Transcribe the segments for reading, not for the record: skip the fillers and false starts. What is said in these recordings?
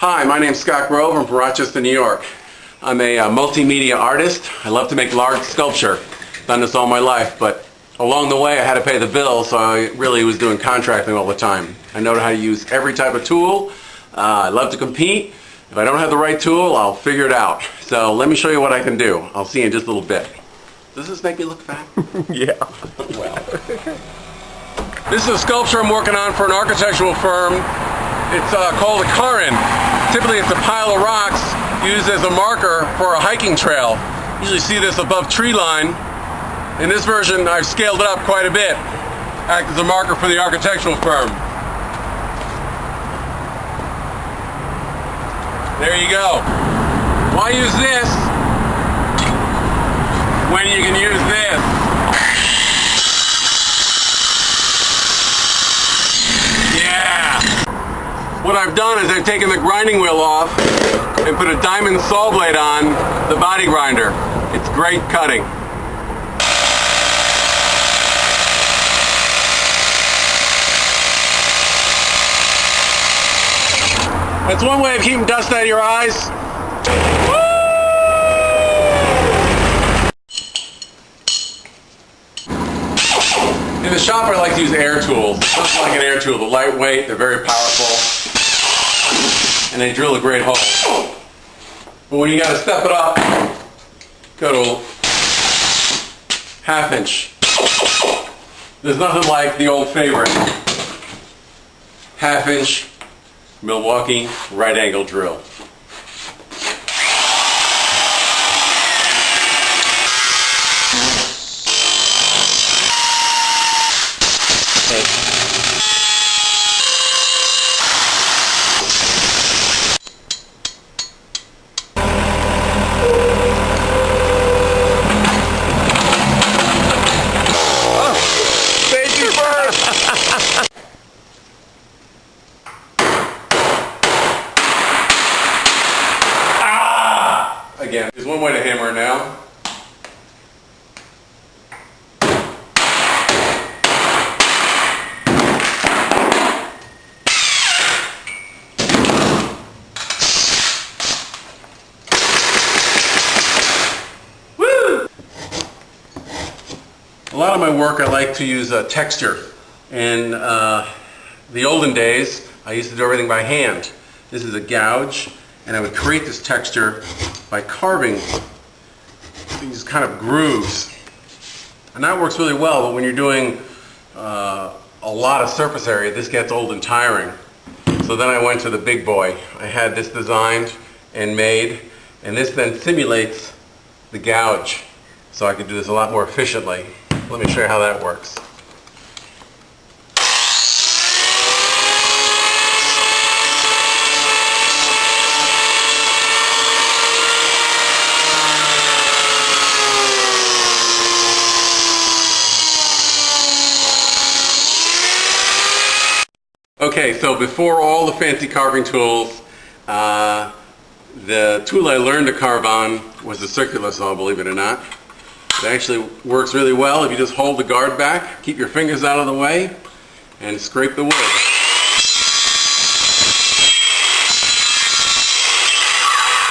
Hi, my name's Scott Grove. I'm from Rochester, New York. I'm a multimedia artist. I love to make large sculpture. Done this all my life, but along the way I had to pay the bills, so I really was doing contracting all the time. I know how to use every type of tool. I love to compete. If I don't have the right tool, I'll figure it out. So let me show you what I can do. I'll see you in just a little bit. Does this make me look fat? Yeah. Well. This is a sculpture I'm working on for an architectural firm. It's called a cairn. Typically it's a pile of rocks used as a marker for a hiking trail. You usually see this above tree line. In this version I've scaled it up quite a bit. Act as a marker for the architectural firm. There you go. Why use this when you can use this? What I've done is I've taken the grinding wheel off and put a diamond saw blade on the body grinder. It's great cutting. That's one way of keeping dust out of your eyes. In the shop I like to use air tools. Just like an air tool, they're lightweight, they're very powerful. And they drill a great hole. But when you got to step it up, go to ½ inch. There's nothing like the old favorite ½ inch Milwaukee right angle drill. Again, there's one way to hammer it now. Woo! A lot of my work I like to use texture. In the olden days, I used to do everything by hand. This is a gouge, and I would create this texture by carving these kind of grooves. And that works really well, but when you're doing a lot of surface area, this gets old and tiring. So then I went to the big boy. I had this designed and made, and this then simulates the gouge. So I could do this a lot more efficiently. Let me show you how that works. Okay, so before all the fancy carving tools, the tool I learned to carve on was the circular saw, believe it or not. It actually works really well if you just hold the guard back, keep your fingers out of the way, and scrape the wood.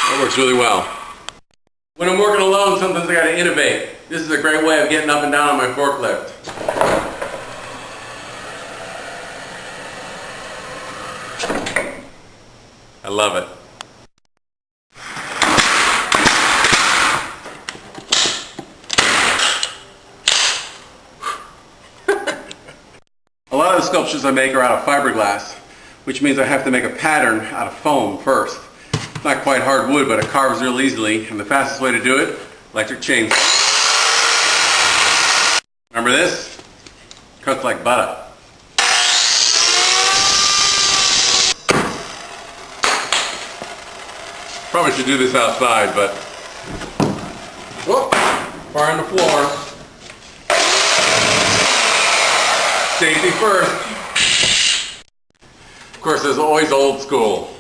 That works really well. When I'm working alone, sometimes I got to innovate. This is a great way of getting up and down on my forklift. I love it. A lot of the sculptures I make are out of fiberglass, which means I have to make a pattern out of foam first. It's not quite hard wood, but it carves real easily, and the fastest way to do it, electric chainsaw. Remember this? Cuts like butter. Probably should do this outside, but whoop, fire on the floor. Safety first. Of course, there's always old school.